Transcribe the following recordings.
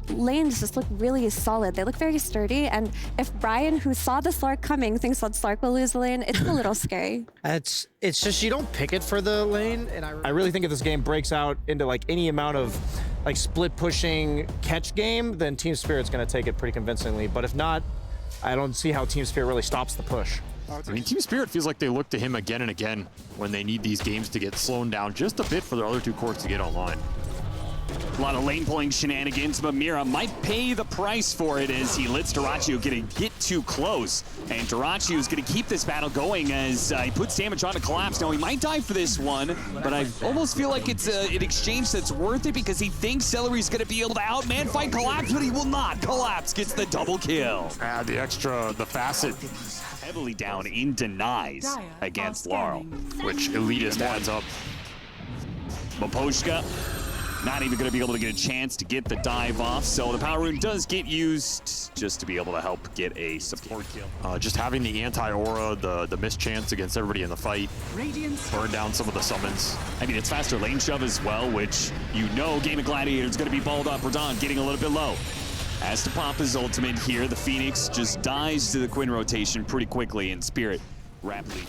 lanes just look really solid. They look very sturdy. And if Brian, who saw the Slark coming, thinks that Slark will lose the lane, it's a little scary. It's just you don't pick it for the lane. And I really think if this game breaks out into like any amount of like split pushing catch game, then Team Spirit's going to take it pretty convincingly. But if not, I don't see how Team Spirit really stops the push. I mean, Team Spirit feels like they look to him again and again when they need these games to get slowed down just a bit for their other two courts to get online. A lot of lane pulling shenanigans, but Mira might pay the price for it as he lets Dyrachyo get too close. And Dyrachyo is going to keep this battle going as he puts damage on to Collapse. Now, he might die for this one, but I almost feel like it's an exchange that's worth it because he thinks Celery's going to be able to outman fight Collapse, but he will not. Collapse gets the double kill. The facet. Heavily down in denies against Laurel, which Elitist adds up. Miposhka not even going to be able to get a chance to get the dive off, so the power rune does get used just to be able to help get a support kill. Just having the anti-aura, the mischance against everybody in the fight, burn down some of the summons. I mean, it's faster lane shove as well, which you know GAIMIN GLADIATORS is going to be balled up. Radon getting a little bit low. Has to pop his ultimate here. The Phoenix just dies to the Quinn rotation pretty quickly, and Spirit rapidly.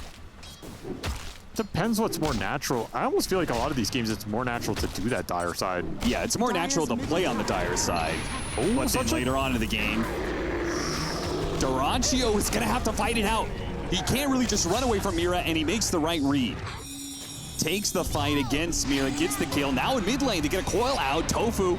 Depends what's more natural. I almost feel like a lot of these games, it's more natural to do that Dire side. Yeah, it's more natural to play on the Dire side. Oh, but then later on in the game, Dyrachyo is going to have to fight it out. He can't really just run away from Mira, and he makes the right read. Takes the fight against Mira, gets the kill. Now in mid lane to get a coil out. Tofu,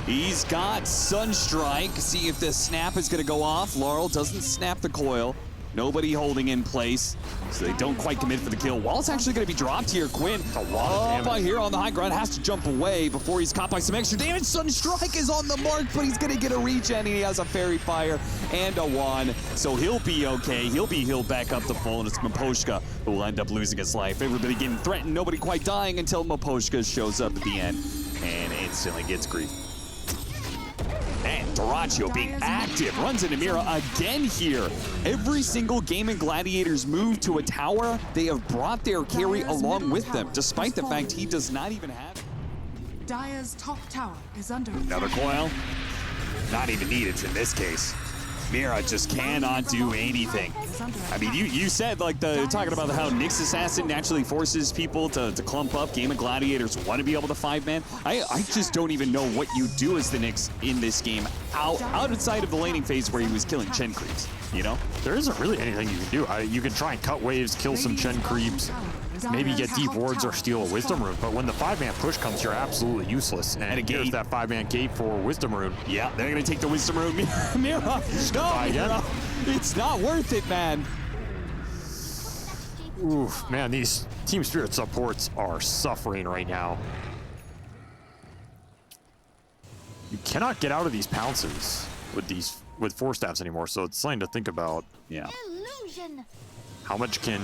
he's got Sunstrike. See if the snap is going to go off. Laurel doesn't snap the coil. Nobody holding in place, so they don't quite commit for the kill. Wall's actually going to be dropped here. Quinn up here on the high ground, has to jump away before he's caught by some extra damage. Sunstrike is on the mark, but he's going to get a regen, and he has a Fairy Fire and a Wand, so he'll be okay. He'll be healed back up to full, and it's Miposhka who will end up losing his life. Everybody getting threatened, nobody quite dying until Miposhka shows up at the end and instantly gets grief. And Dyrachyo being active, runs into Mira again here. Every single GAIMIN GLADIATORS move to a tower, they have brought their carry along with them, despite the fact he does not even have. Dire's top tower is under Another coil, not even needed in this case. Mira just cannot do anything. I mean, you said, like, talking about how Nyx Assassin naturally forces people to clump up. GAIMIN GLADIATORS want to be able to 5-man. I just don't even know what you do as the Nyx in this game outside of the laning phase where he was killing Chen creeps, you know? There isn't really anything you can do. You can try and cut waves, kill some Chen creeps, maybe get deep wards or steal a Wisdom Rune, but when the 5-man push comes, you're absolutely useless. And here's that 5-man gate for Wisdom Rune. Yeah, they're going to take the Wisdom Rune. Mira, no, Mira. It's not worth it, man. Oof, man, these Team Spirit supports are suffering right now. You cannot get out of these pounces with 4 staffs anymore, so it's something to think about. Yeah. How much can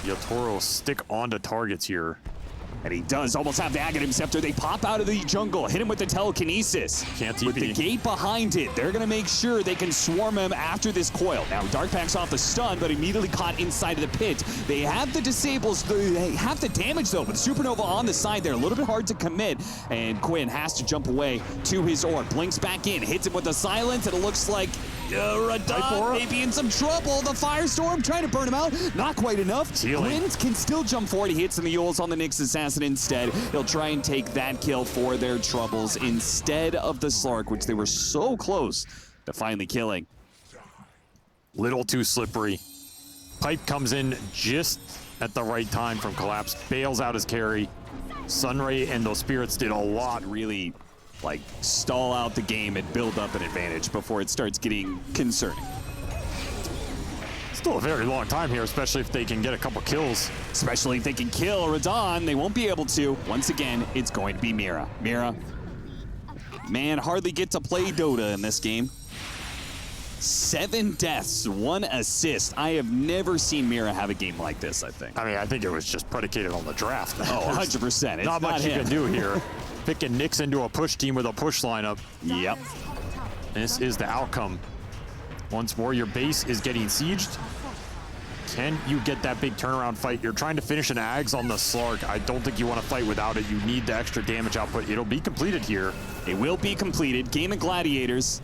Yotaro stick onto targets here? And he does almost have the Aghanim Scepter. They pop out of the jungle, hit him with the telekinesis. Can't with the gate behind it, they're going to make sure they can swarm him after this coil. Now, Dark Pack's off the stun, but immediately caught inside of the pit. They have the disables, they have the damage, though, with Supernova on the side there. A little bit hard to commit, and Quinn has to jump away to his orb. Blinks back in, hits him with the silence, and it looks like Radon may be in some trouble. The Firestorm trying to burn him out. Not quite enough. Quinn can still jump forward. He hits the Mules on the Nyx Assassin instead. He'll try and take that kill for their troubles instead of the Slark, which they were so close to finally killing. Little too slippery. Pipe comes in just at the right time from Collapse. Bails out his carry. Sunray and those Spirits did a lot. Really, like, stall out the game and build up an advantage before it starts getting concerning. Still a very long time here, especially if they can get a couple kills. Especially if they can kill Radon, they won't be able to. Once again, it's going to be Mira. Mira, man, hardly get to play Dota in this game. 7 deaths, 1 assist. I have never seen Mira have a game like this, I think. I mean, I think it was just predicated on the draft. Oh, 100%. It's not much you can do here. Picking Nyx into a push team with a push lineup. Yep. This is the outcome. Once more, your base is getting sieged. Can you get that big turnaround fight? You're trying to finish an Ags on the Slark. I don't think you want to fight without it. You need the extra damage output. It'll be completed here. It will be completed. GAIMIN Gladiators.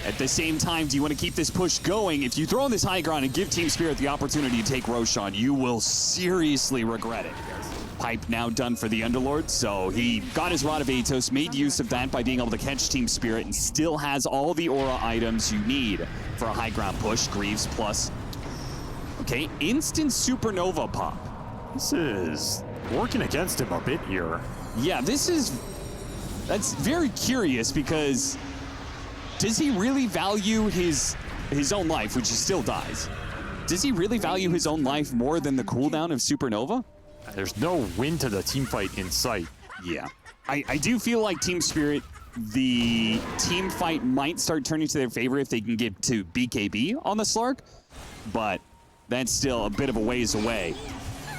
At the same time, do you want to keep this push going? If you throw on this high ground and give Team Spirit the opportunity to take Roshan, you will seriously regret it. Pipe now done for the Underlord, so he got his Rod of Atos, made use of that by being able to catch Team Spirit, and still has all the aura items you need for a high ground push. Greaves plus. Okay, instant Supernova pop. This is working against him a bit here. Yeah, that's very curious, because does he really value his own life, which he still dies? Does he really value his own life more than the cooldown of Supernova? There's no win to the team fight in sight. Yeah. I do feel like Team Spirit, the team fight might start turning to their favor if they can get to BKB on the Slark, but that's still a bit of a ways away.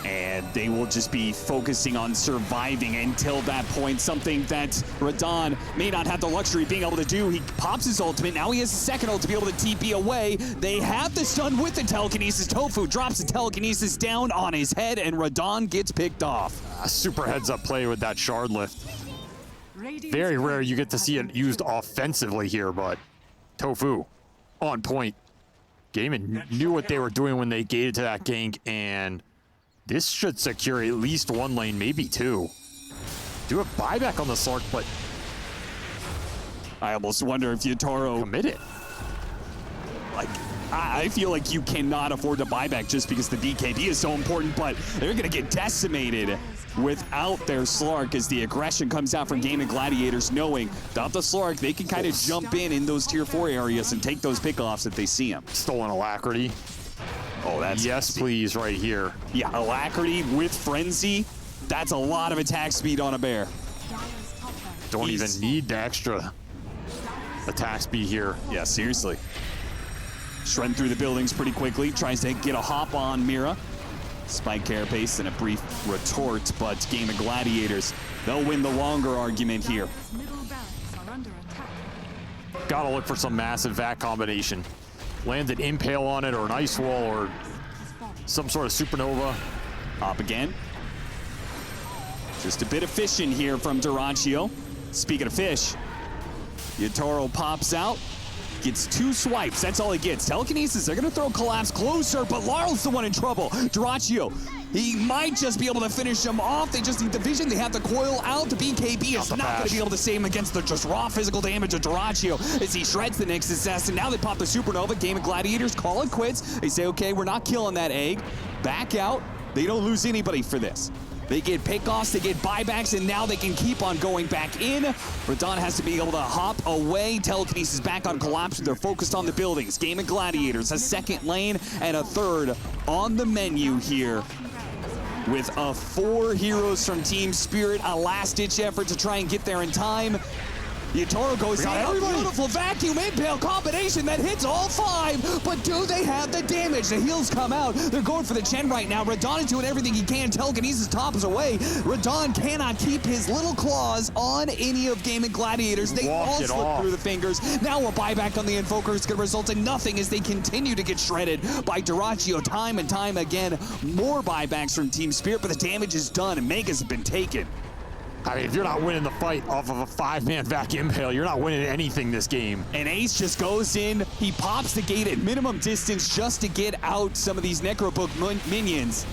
And they will just be focusing on surviving until that point, something that Radahn may not have the luxury of being able to do. He pops his ultimate. Now he has a second ult to be able to TP away. They have the stun with the telekinesis. Tofu drops the telekinesis down on his head, and Radahn gets picked off. Super heads-up play with that shard lift. Very rare you get to see it used offensively here, but Tofu on point. GAIMIN knew what they were doing when they gated to that gank, and this should secure at least one lane, maybe two. Do a buyback on the Slark, but I almost wonder if Yatoro commit it. Like, I feel like you cannot afford to buy back just because the BKB is so important, but they're going to get decimated without their Slark as the aggression comes out from GAIMIN Gladiators, knowing without the Slark, they can kind of jump in those tier 4 areas and take those pickoffs if they see them. Stolen Alacrity. Oh, that's yes, nasty. please, right here. Yeah, Alacrity with Frenzy. That's a lot of attack speed on a bear. Don't even need the extra attack speed here. Yeah, seriously. Shredding through the buildings pretty quickly. Tries to get a hop on Mira. Spike carapace and a brief retort, but GAIMIN Gladiators, they'll win the longer argument here. Gotta look for some massive VAC combination. Land an impale on it, or an ice wall, or some sort of supernova. Up again. Just a bit of fishing here from Duraccio. Speaking of fish, Yatoro pops out, gets 2 swipes. That's all he gets. Telekinesis, they're going to throw Collapse closer, but Larl's the one in trouble. Duraccio, he might just be able to finish him off. They just need the vision. They have the coil out. The BKB is not going to be able to save him against the just raw physical damage of Duraccio as he shreds the next assassin. Now they pop the Supernova. GAIMIN Gladiators call it quits. They say, okay, we're not killing that egg. Back out. They don't lose anybody for this. They get pickoffs, they get buybacks, and now they can keep on going back in. Radahn has to be able to hop away. Telekinesis back on Collapse. They're focused on the buildings. GAIMIN Gladiators, a second lane and a third on the menu here. With 4 heroes from Team Spirit, a last-ditch effort to try and get there in time. Yatoro goes in, a beautiful vacuum impale combination that hits all 5, but do they have the damage? The heals come out. They're going for the Chen right now. Radahn is doing everything he can. Telekinesis tops away. Radahn cannot keep his little claws on any of GAIMIN Gladiators. They all slip through the fingers. Now a buyback on the Invoker is going to result in nothing as they continue to get shredded by Duraccio time and time again. More buybacks from Team Spirit, but the damage is done and Megas have been taken. I mean, if you're not winning the fight off of a 5-man vac impale, you're not winning anything this game. And Ace just goes in. He pops the gate at minimum distance just to get out some of these Necrobook minions.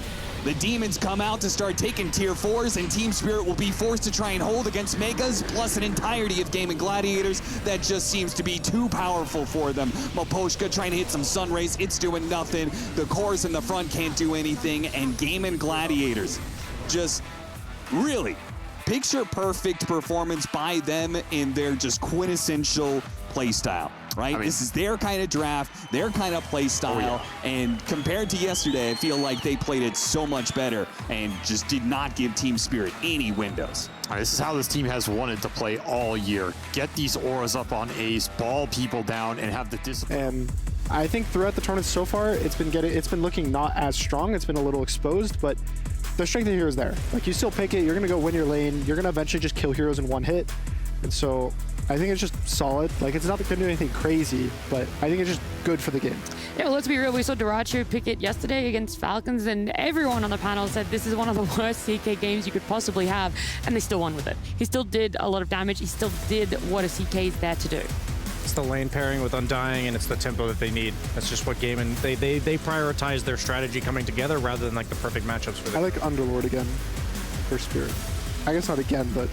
The demons come out to start taking tier 4s, and Team Spirit will be forced to try and hold against Megas, plus an entirety of GAIMIN Gladiators. That just seems to be too powerful for them. Maposhka trying to hit some sun rays. It's doing nothing. The cores in the front can't do anything, and GAIMIN Gladiators just really picture-perfect performance by them in their just quintessential playstyle, right? I mean, this is their kind of draft, their kind of playstyle, and compared to yesterday, I feel like they played it so much better and just did not give Team Spirit any windows. This is how this team has wanted to play all year. Get these auras up on Ace, ball people down, and have the discipline. And I think throughout the tournament so far, it's been looking not as strong. It's been a little exposed, but the strength of heroes there. Like, you still pick it, you're gonna go win your lane, you're gonna eventually just kill heroes in one hit. And so I think it's just solid. Like, it's not going to do anything crazy, but I think it's just good for the game. Yeah, well, let's be real. We saw Duracho pick it yesterday against Falcons, and everyone on the panel said this is one of the worst CK games you could possibly have, and they still won with it. He still did a lot of damage. He still did what a CK is there to do. It's the lane pairing with Undying, and it's the tempo that they need. That's just what GAIMIN, they prioritize their strategy coming together rather than like the perfect matchups for them. I like Underlord again for Spirit. I guess not again, but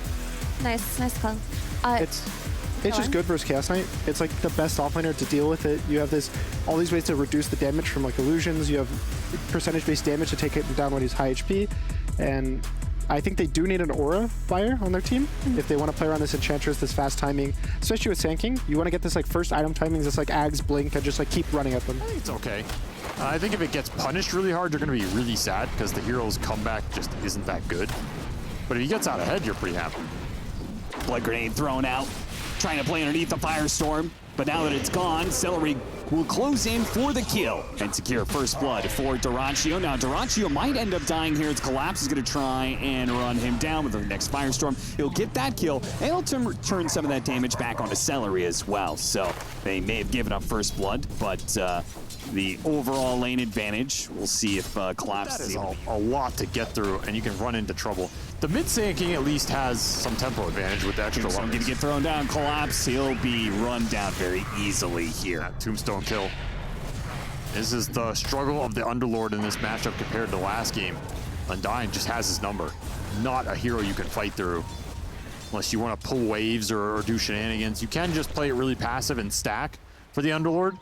Nice call. It's just good versus Chaos Knight. It's like the best offlaner to deal with it. You have all these ways to reduce the damage from like illusions. You have percentage-based damage to take it down when he's high HP. And I think they do need an aura buyer on their team if they want to play around this Enchantress, this fast timing, especially with Sand King. You want to get this like first item timings, this like Ags blink and just like keep running at them. It's okay. I think if it gets punished really hard, you're going to be really sad because the hero's comeback just isn't that good. But if he gets out ahead, you're pretty happy. Blood grenade thrown out, trying to play underneath the Firestorm, but now that it's gone, Celery will close in for the kill and secure first blood for Duracho. Now, Duracho might end up dying here as Collapse is going to try and run him down with the next Firestorm. He'll get that kill, and he'll turn some of that damage back onto Celery as well. So they may have given up first blood, but the overall lane advantage, we'll see if Collapse is a lot to get through, and you can run into trouble. The mid Sand King at least has some tempo advantage with the extra Tombstone weapons. going to get thrown down. Collapse, he'll be run down very easily here. That Tombstone kill. This is the struggle of the Underlord in this matchup compared to last game. Undying just has his number. Not a hero you can fight through unless you want to pull waves or do shenanigans. You can just play it really passive and stack for the Underlord,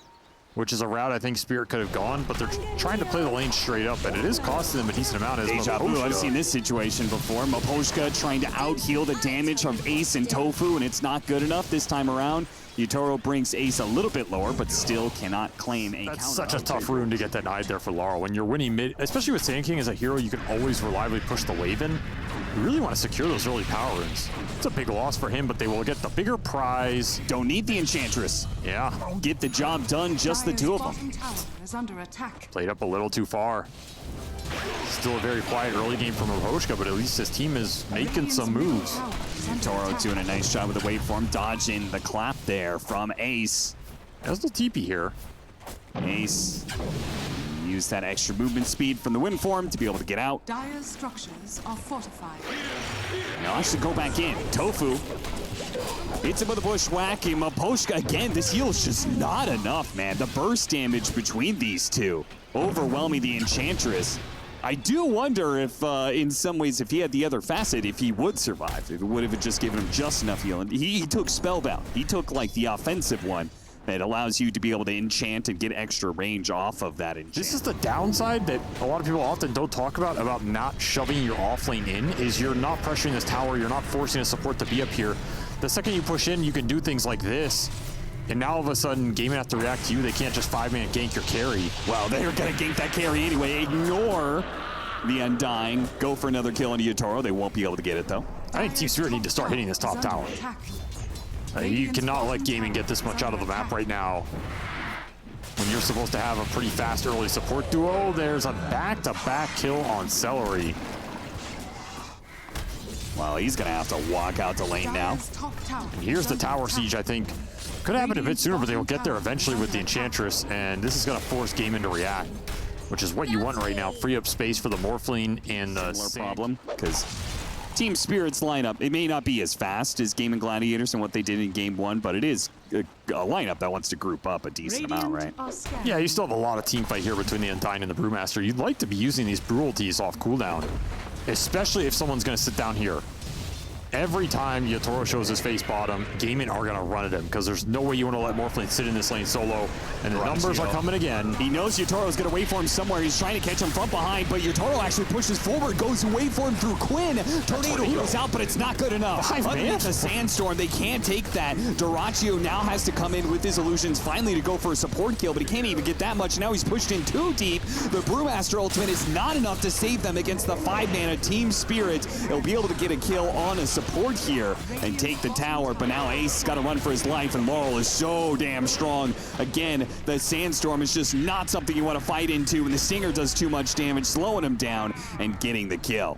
which is a route I think Spirit could have gone, but they're trying to play the lane straight up, and it is costing them a decent amount. Deja vu, I've seen this situation before. Maposhka trying to out-heal the damage from Ace and Tofu, and it's not good enough this time around. Yutaro brings Ace a little bit lower, but still cannot claim a counter. That's such a tough rune to get denied there for Laurel. When you're winning mid, especially with Sand King as a hero, you can always reliably push the wave in. You really want to secure those early power runes. It's a big loss for him, but they will get the bigger prize. Don't need the Enchantress. Yeah. Get the job done, just the two of them. Bottom tower is under attack. Played up a little too far. Still a very quiet early game from Maposhka, but at least his team is making some moves. Toro doing a nice job with the waveform, dodging the clap there from Ace. There's no TP here. Ace use that extra movement speed from the wind form to be able to get out. Dire's structures are fortified. Now I should go back in. Tofu hits him with a bushwhack, and Maposhka again. This heal is just not enough, man. The burst damage between these two overwhelming the Enchantress. I do wonder if, in some ways, if he had the other facet, if he would survive. If it would have just given him just enough heal. And he took Spellbound. He took, like, the offensive one that allows you to be able to enchant and get extra range off of that enchant. This is the downside that a lot of people often don't talk about not shoving your offlane in, is you're not pressuring this tower, you're not forcing a support to be up here. The second you push in, you can do things like this. And now all of a sudden, GAIMIN have to react to you. They can't just 5-man gank your carry. Well, they're going to gank that carry anyway. Ignore the Undying. Go for another kill into Yutaro. They won't be able to get it, though. I think Team Spirit need to start hitting this top tower. You cannot let GAIMIN get this much out of the map right now. When you're supposed to have a pretty fast early support duo, there's a back-to-back kill on Celery. Well, he's going to have to walk out to lane now. And here's the tower siege, I think. Could happen a bit sooner, but they will get there eventually with the Enchantress, and this is going to force GAIMIN to react, which is what you want right now. Free up space for the Morphling and the Similar problem, because Team Spirit's lineup, it may not be as fast as GAIMIN Gladiators and what they did in Game 1, but it is a lineup that wants to group up a decent amount, right? Yeah, you still have a lot of team fight here between the Undying and the Brewmaster. You'd like to be using these Brutalties off cooldown, especially if someone's going to sit down here. Every time Yutaro shows his face bottom, GAIMIN are going to run at him because there's no way you want to let Morphling sit in this lane solo. And the numbers are coming again. He knows Yutaro's going to wait for him somewhere. He's trying to catch him from behind, but Yutaro actually pushes forward, goes away for him through Quinn. Tornado goes out, but it's not good enough. Underneath the Sandstorm, they can't take that. Duracho now has to come in with his illusions finally to go for a support kill, but he can't even get that much. Now he's pushed in too deep. The Brewmaster ultimate is not enough to save them against the 5-mana Team Spirit. He'll be able to get a kill on a support here and take the tower, but now Ace got to run for his life, and Laurel is so damn strong. Again, the Sandstorm is just not something you want to fight into, and the Stinger does too much damage, slowing him down and getting the kill.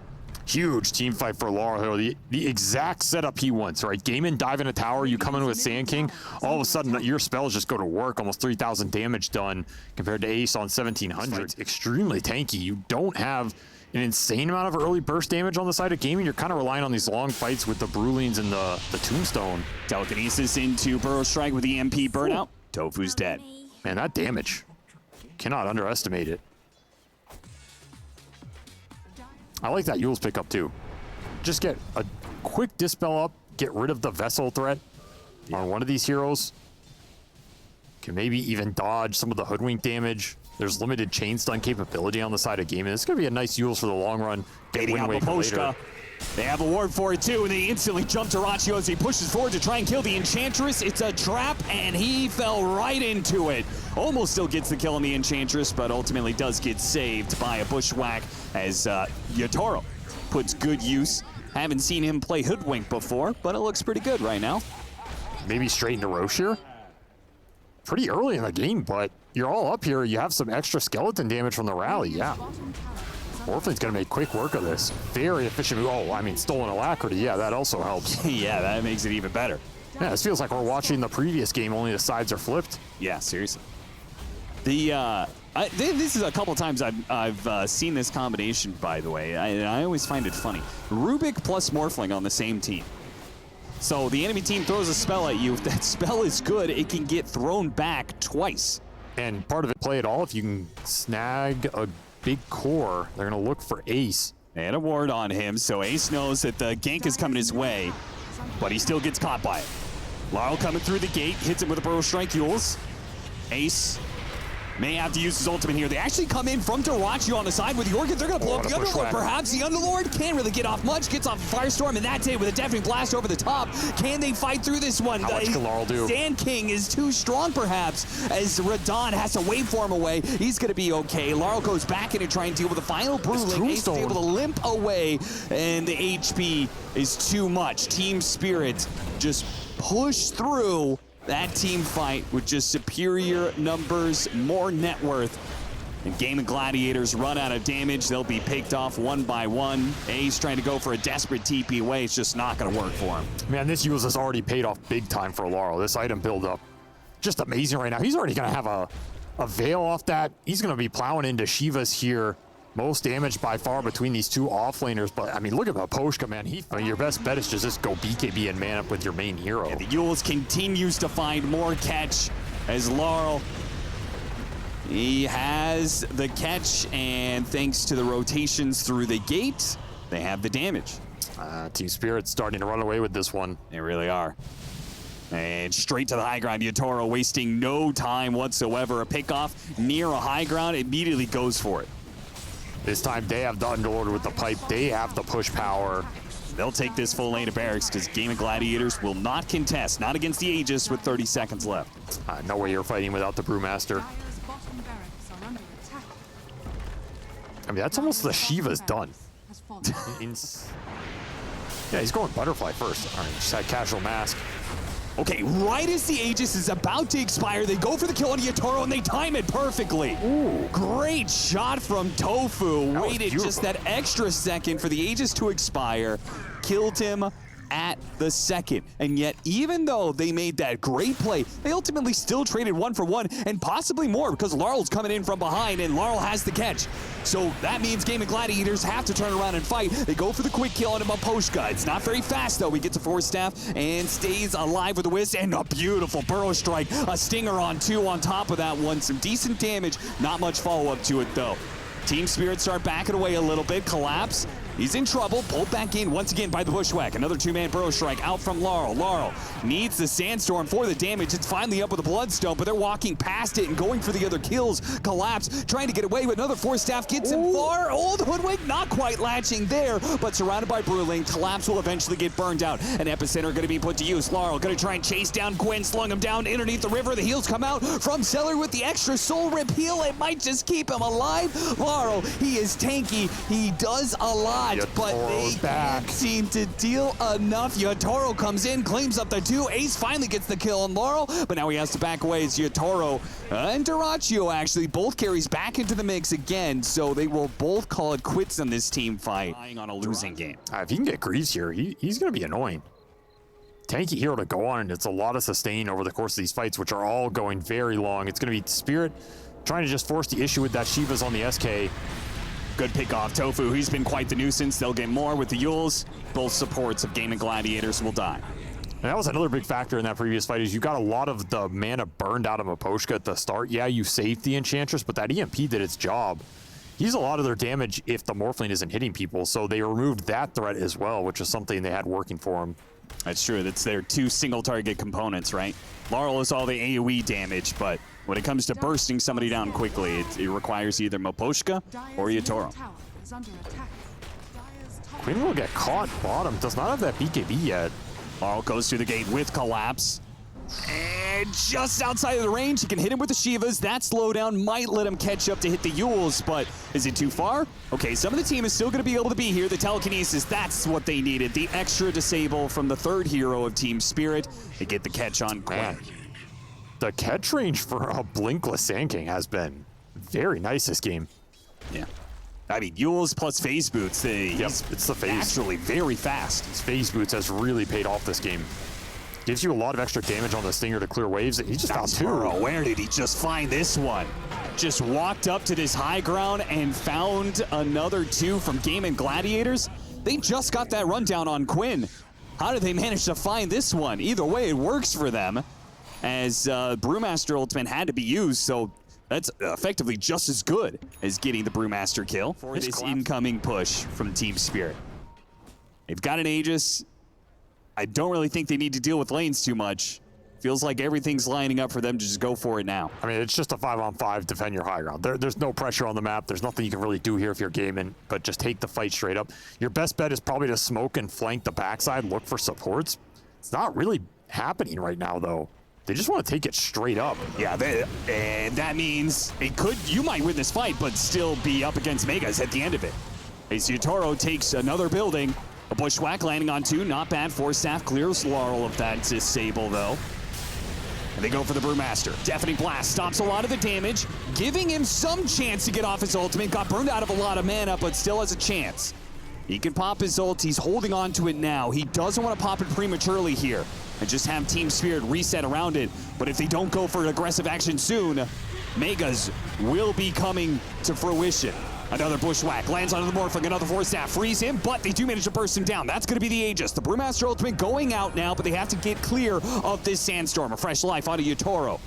Huge team fight for Laurel. The exact setup he wants, right? GAIMIN dive in a tower, you come in with Sand King, all of a sudden your spells just go to work, almost 3,000 damage done compared to Ace on 1,700. It's extremely tanky. You don't have an insane amount of early burst damage on the side of GAIMIN. You're kind of relying on these long fights with the Brulines and the Tombstone. Telekinesis into Burrow Strike with the MP burnout. Tofu's dead. Man, that damage. Cannot underestimate it. I like that Yule's pickup too. Just get a quick dispel up, get rid of the Vessel threat on one of these heroes. Can maybe even dodge some of the Hoodwink damage. There's limited chain stun capability on the side of GAIMIN. This is going to be a nice Yule's for the long run. Baiting out Poshka. They have a ward for it too, and they instantly jump to Rachio as he pushes forward to try and kill the Enchantress. It's a trap, and he fell right into it. Almost still gets the kill on the Enchantress, but ultimately does get saved by a bushwhack as Yatoro puts good use. Haven't seen him play Hoodwink before, but it looks pretty good right now. Maybe straight into Roche here. Pretty early in the game, but you're all up here. You have some extra skeleton damage from the rally, yeah. Orphan's gonna make quick work of this. Very efficient. Oh, I mean, stolen alacrity. Yeah, that also helps. Yeah, that makes it even better. Yeah, this feels like we're watching the previous game, only the sides are flipped. Yeah, seriously. This is a couple times I've seen this combination, by the way. I always find it funny. Rubik plus Morphling on the same team. So the enemy team throws a spell at you. If that spell is good, it can get thrown back twice. And part of it, play it all. If you can snag a big core, they're gonna look for Ace. And a ward on him, so Ace knows that the gank is coming his way, but he still gets caught by it. Laurel coming through the gate, hits him with a Burrow Strike Yules. Ace may have to use his ultimate here. They actually come in from Dyrachyo on the side with the Orchid. They're going to blow up the Underlord. Perhaps the Underlord can't really get off much. Gets off Firestorm, and that's it with a Deafening Blast over the top. Can they fight through this one? How much can Laurel do? Sand King is too strong, perhaps, as Radon has to wave form away. He's going to be okay. Laurel goes back in and try and deal with the final Bruising. Ace is able to limp away, and the HP is too much. Team Spirit just pushed through that team fight with just superior numbers, more net worth. And GAIMIN Gladiators run out of damage. They'll be picked off one by one. Ace trying to go for a desperate TP away. It's just not going to work for him. Man, this use has already paid off big time for Laurel. This item build-up, just amazing right now. He's already going to have a veil off that. He's going to be plowing into Shivas here. Most damage by far between these two offlaners, but I mean, look at the Poshka, man. Your best bet is just go BKB and man up with your main hero. Yeah, the Yules continues to find more catch as Laurel, he has the catch, and thanks to the rotations through the gate, they have the damage. Team Spirit's starting to run away with this one. They really are. And straight to the high ground, Yatoro wasting no time whatsoever. A pickoff near a high ground, immediately goes for it. This time they have the Underlord with the pipe. They have the push power. They'll take this full lane of barracks because GAIMIN Gladiators will not contest, not against the Aegis with 30 seconds left. No way you're fighting without the Brewmaster. I mean, that's almost the Shiva's done. Yeah, he's going Butterfly first. All right, just had Casual Mask. Okay, right as the Aegis is about to expire, they go for the kill on Yatoro, and they time it perfectly. Ooh. Great shot from Tofu. Waited just that extra second for the Aegis to expire. Killed him at the second. And yet, even though they made that great play, they ultimately still traded 1 for 1, and possibly more, because Laurel's coming in from behind, and Laurel has the catch. So that means GAIMIN Gladiators have to turn around and fight. They go for the quick kill on him on Poshka. It's not very fast, though. He gets a Force Staff and stays alive with a Wisp, and a beautiful Burrow Strike. A Stinger on 2 on top of that one. Some decent damage. Not much follow-up to it, though. Team Spirit start backing away a little bit. Collapse. He's in trouble. Pulled back in once again by the Bushwhack. Another 2-man Burrow Strike out from Laurel. Laurel needs the Sandstorm for the damage. It's finally up with a Bloodstone, but they're walking past it and going for the other kills. Collapse, trying to get away with another Force Staff. Gets him far. Old Hoodwink not quite latching there, but surrounded by Brewling. Collapse will eventually get burned out. An Epicenter going to be put to use. Laurel going to try and chase down Gwen, slung him down underneath the river. The heals come out from Cellar with the extra Soul Rip heal. It might just keep him alive. Laurel, he is tanky. He does a lot shot, but they can't seem to deal enough. Yotaro comes in, claims up the 2. Ace finally gets the kill on Laurel, but now he has to back away as Yotaro and Duraccio actually both carries back into the mix again, so they will both call it quits on this team fight. On a losing game. If he can get Greaves here, he's going to be annoying. Tanky hero to go on, and it's a lot of sustain over the course of these fights, which are all going very long. It's going to be Spirit trying to just force the issue with that Shiva's on the SK. Good pick off Tofu. He's been quite the nuisance. They'll get more with the Yules. Both supports of GAIMIN Gladiators will die. And that was another big factor in that previous fight, is you got a lot of the mana burned out of Miposhka at the start. Yeah, you saved the Enchantress, but that EMP did its job. He's a lot of their damage if the Morphling isn't hitting people, so they removed that threat as well, which is something they had working for him. That's true. That's their 2 single target components, right? Laurel is all the AoE damage, but when it comes to bursting somebody down quickly, it requires either Miposhka or Yotaro. Queen will get caught bottom. Does not have that BKB yet. Laurel goes through the gate with Collapse. And just outside of the range, he can hit him with the Shivas. That slowdown might let him catch up to hit the Yules, but is it too far? Okay, some of the team is still going to be able to be here. The telekinesis, that's what they needed. The extra disable from the 3rd hero of Team Spirit. They get the catch on Quinn. The catch range for a Blinkless Sand King has been very nice this game. Yeah. I mean, Yules plus Phase Boots, it's the phase. Actually very fast. His Phase Boots has really paid off this game. Gives you a lot of extra damage on the Stinger to clear waves. He just found 2. Where did he just find this one? Just walked up to this high ground and found another 2 from GAIMIN Gladiators. They just got that rundown on Quinn. How did they manage to find this one? Either way, it works for them, as Brewmaster Ultimate had to be used, so that's effectively just as good as getting the Brewmaster kill for this incoming push from Team Spirit. They've got an Aegis. I don't really think they need to deal with lanes too much. Feels like everything's lining up for them to just go for it now. I mean, it's just a 5-on-5, defend your high ground. There's no pressure on the map. There's nothing you can really do here if you're GAIMIN, but just take the fight straight up. Your best bet is probably to smoke and flank the backside, look for supports. It's not really happening right now, though. They just want to take it straight up. Yeah, and that means you might win this fight, but still be up against Megas at the end of it. As Yotaro takes another building. A Bushwhack landing on 2, not bad. Force Staff clears Laurel of that disable, though. And they go for the Brewmaster. Deafening Blast stops a lot of the damage, giving him some chance to get off his ultimate. Got burned out of a lot of mana, but still has a chance. He can pop his ult. He's holding on to it now. He doesn't want to pop it prematurely here and just have Team Spirit reset around it. But if they don't go for aggressive action soon, Megas will be coming to fruition. Another Bushwhack lands onto the Morphling, another Force Staff, frees him, but they do manage to burst him down. That's going to be the Aegis. The Brewmaster Ultimate going out now, but they have to get clear of this Sandstorm. A fresh life onto Yotaro.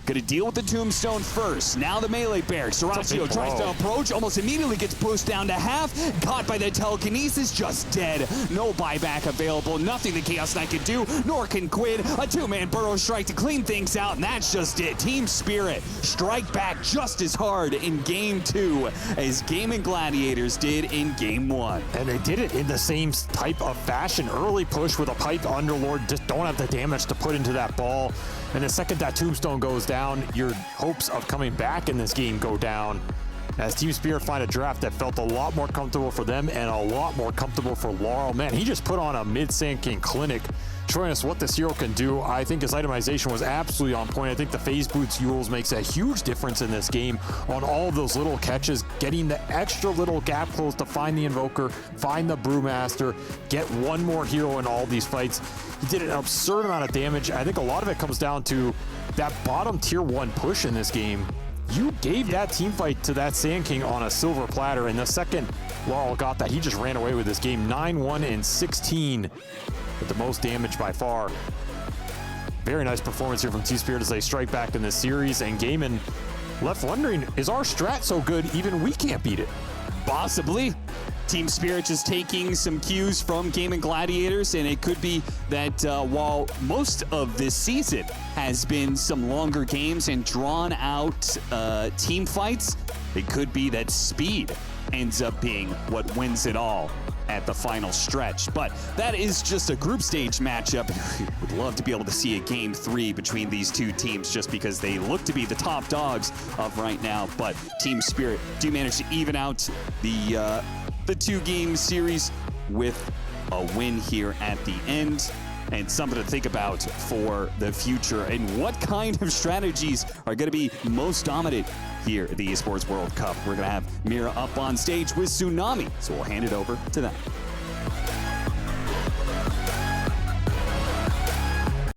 Gonna deal with the Tombstone first. Now the melee barracks. Duraccio tries to approach, almost immediately gets pushed down to half. Caught by the telekinesis, just dead. No buyback available. Nothing the Chaos Knight can do, nor can Quinn. A 2-man burrow strike to clean things out, and that's just it. Team Spirit strike back just as hard in Game 2 as GAIMIN Gladiators did in Game 1. And they did it in the same type of fashion. Early push with a Pipe Underlord. Just don't have the damage to put into that ball. And the second that Tombstone goes down, your hopes of coming back in this game go down. As Team Spirit find a draft that felt a lot more comfortable for them and a lot more comfortable for Laurel. Man, he just put on a mid-Sand King clinic, showing us what this hero can do. I think his itemization was absolutely on point. I think the Phase Boots Yules makes a huge difference in this game on all of those little catches, getting the extra little gap close to find the Invoker, find the Brewmaster, get one more hero in all these fights. He did an absurd amount of damage. I think a lot of it comes down to that bottom tier 1 push in this game. You gave that team fight to that Sand King on a silver platter, and the second Laurel got that, he just ran away with this game. 9-1 and 16 with the most damage by far. Very nice performance here from Team Spirit as they strike back in this series, and GAIMIN left wondering, is our strat so good even we can't beat it? Possibly. Team Spirit just taking some cues from GAIMIN Gladiators, and it could be that while most of this season has been some longer games and drawn out team fights, it could be that speed ends up being what wins it all at the final stretch. But that is just a group stage matchup. Would love to be able to see a Game 3 between these two teams just because they look to be the top dogs of right now. But Team Spirit do manage to even out the the 2-game series with a win here at the end. And something to think about for the future, and what kind of strategies are going to be most dominant here at the Esports World Cup. We're going to have Mira up on stage with Tsunami, so we'll hand it over to them.